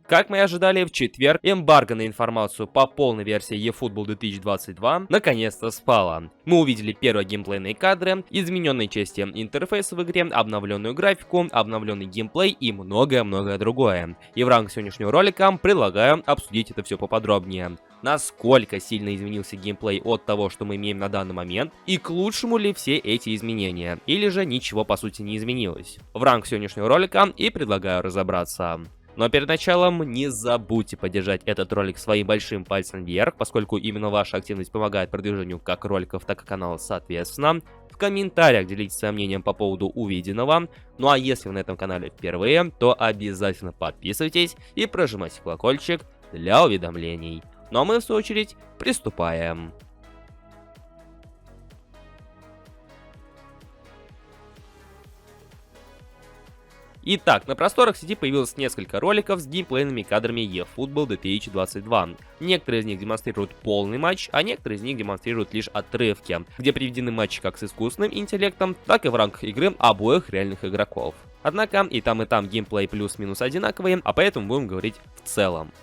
Как мы и ожидали, в четверг эмбарго на информацию по полной версии eFootball 2022 наконец-то спала. Мы увидели первые геймплейные кадры, измененные части интерфейса в игре, обновленную графику, обновленный геймплей и многое-многое другое. И в рамках сегодняшнего ролика предлагаю обсудить это все поподробнее. Насколько сильно изменился геймплей от того, что мы имеем на данный момент, и к лучшему ли все эти изменения, или же ничего по сути не изменилось. В рамках сегодняшнего ролика и предлагаю разобраться. Но перед началом не забудьте поддержать этот ролик своим большим пальцем вверх, поскольку именно ваша активность помогает продвижению как роликов, так и канала соответственно. В комментариях делитесь своим мнением по поводу увиденного. Ну а если вы на этом канале впервые, то обязательно подписывайтесь и прожимайте колокольчик для уведомлений. Ну а мы в свою очередь приступаем. Итак, на просторах сети появилось несколько роликов с геймплейными кадрами eFootball 2022. Некоторые из них демонстрируют полный матч, а некоторые из них демонстрируют лишь отрывки, где приведены матчи как с искусственным интеллектом, так и в рамках игры обоих реальных игроков. Однако и там геймплей плюс-минус одинаковые, а поэтому будем говорить в целом.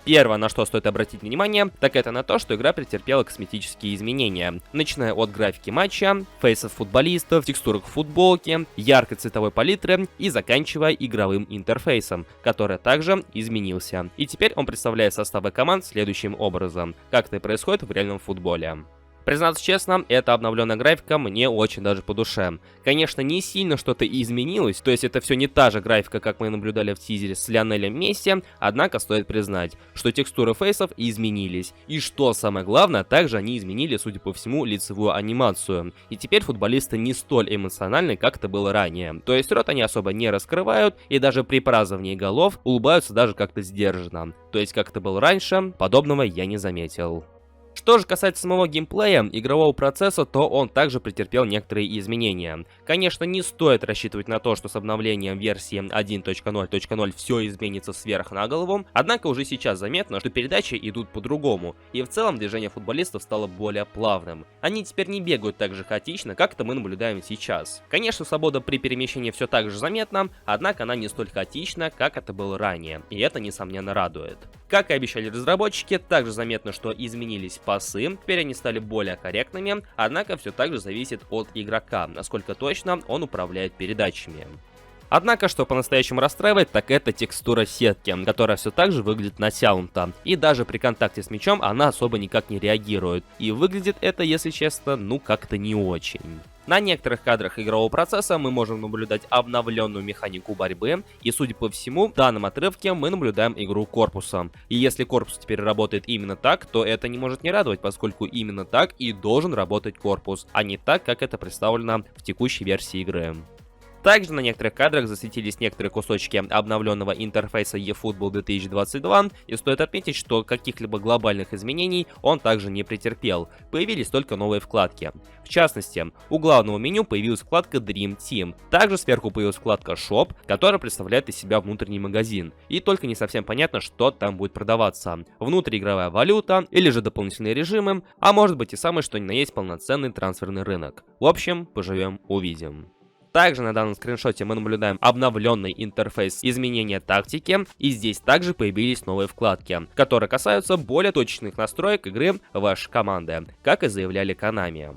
Первое, на что стоит обратить внимание, так это на то, что игра претерпела косметические изменения. Начиная от графики матча, фейсов футболистов, текстурок футболки, яркой цветовой палитры и заканчивая игровым интерфейсом, который также изменился. И теперь он представляет составы команд следующим образом, как это и происходит в реальном футболе. Признаться честно, эта обновленная графика мне очень даже по душе. Конечно, не сильно что-то изменилось, то есть это все не та же графика, как мы наблюдали в тизере с Лионелем Месси, однако стоит признать, что текстуры фейсов изменились. И что самое главное, также они изменили, судя по всему, лицевую анимацию. И теперь футболисты не столь эмоциональны, как это было ранее. То есть рот они особо не раскрывают, и даже при праздновании голов улыбаются даже как-то сдержанно. То есть как это было раньше, подобного я не заметил. Что же касается самого геймплея, игрового процесса, то он также претерпел некоторые изменения. Конечно, не стоит рассчитывать на то, что с обновлением версии 1.0.0 все изменится сверх на голову, однако уже сейчас заметно, что передачи идут по-другому, и в целом движение футболистов стало более плавным. Они теперь не бегают так же хаотично, как это мы наблюдаем сейчас. Конечно, свобода при перемещении все так же заметна, однако она не столь хаотична, как это было ранее, и это несомненно радует. Как и обещали разработчики, также заметно, что изменились пасы, теперь они стали более корректными, однако все так же зависит от игрока, насколько точно он управляет передачами. Однако, что по-настоящему расстраивает, так это текстура сетки, которая все так же выглядит натянуто. И даже при контакте с мячом она особо никак не реагирует. И выглядит это, если честно, ну как-то не очень. На некоторых кадрах игрового процесса мы можем наблюдать обновленную механику борьбы, и судя по всему, в данном отрывке мы наблюдаем игру корпусом. И если корпус теперь работает именно так, то это не может не радовать, поскольку именно так и должен работать корпус, а не так, как это представлено в текущей версии игры. Также на некоторых кадрах засветились некоторые кусочки обновленного интерфейса eFootball 2022, и стоит отметить, что каких-либо глобальных изменений он также не претерпел, появились только новые вкладки. В частности, у главного меню появилась вкладка Dream Team, также сверху появилась вкладка Shop, которая представляет из себя внутренний магазин, и только не совсем понятно, что там будет продаваться. Внутриигровая валюта, или же дополнительные режимы, а может быть и самое что ни на есть полноценный трансферный рынок. В общем, поживем увидим. Также на данном скриншоте мы наблюдаем обновленный интерфейс изменения тактики, и здесь также появились новые вкладки, которые касаются более точных настроек игры вашей команды, как и заявляли Konami.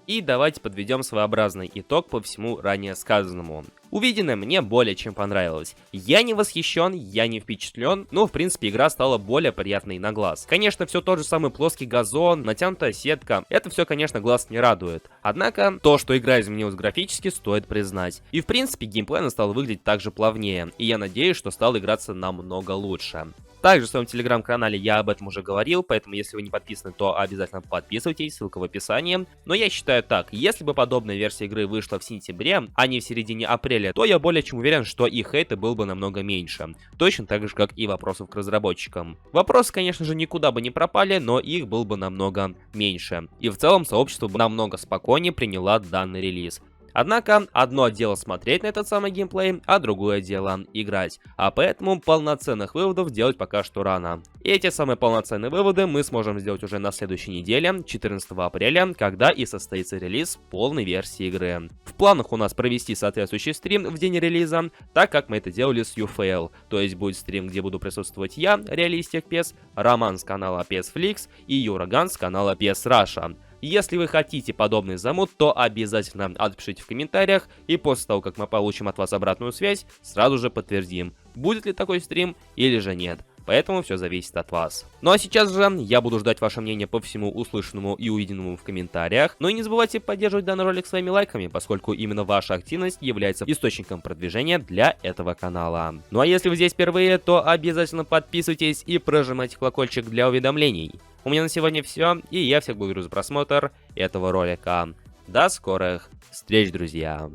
И давайте подведем своеобразный итог по всему ранее сказанному. Увиденное мне более чем понравилось. Я не восхищен, я не впечатлен, но в принципе игра стала более приятной на глаз. Конечно, все тот же самый плоский газон, натянутая сетка, это все, конечно, глаз не радует. Однако, то, что игра изменилась графически, стоит признать. И в принципе геймплей стал выглядеть также плавнее, и я надеюсь, что стал играться намного лучше. Также в своем телеграм-канале я об этом уже говорил, поэтому если вы не подписаны, то обязательно подписывайтесь, ссылка в описании. Но я считаю так, если бы подобная версия игры вышла в сентябре, а не в середине апреля, то я более чем уверен, что и хейта был бы намного меньше. Точно так же, как и вопросов к разработчикам. Вопросы, конечно же, никуда бы не пропали, но их было бы намного меньше. И в целом сообщество бы намного спокойнее приняло данный релиз. Однако, одно дело смотреть на этот самый геймплей, а другое дело играть. А поэтому полноценных выводов делать пока что рано. И эти самые полноценные выводы мы сможем сделать уже на следующей неделе, 14 апреля, когда и состоится релиз полной версии игры. В планах у нас провести соответствующий стрим в день релиза, так как мы это делали с UFL. То есть будет стрим, где буду присутствовать я, Реалистик PES, Роман с канала PSFlix и Юраган с канала PS Russia. Если вы хотите подобный замут, то обязательно отпишите в комментариях, и после того, как мы получим от вас обратную связь, сразу же подтвердим, будет ли такой стрим или же нет. Поэтому все зависит от вас. Ну а сейчас же я буду ждать ваше мнение по всему услышанному и увиденному в комментариях. Ну и не забывайте поддерживать данный ролик своими лайками, поскольку именно ваша активность является источником продвижения для этого канала. Ну а если вы здесь впервые, то обязательно подписывайтесь и прожимайте колокольчик для уведомлений. У меня на сегодня все, и я всех благодарю за просмотр этого ролика. До скорых встреч, друзья!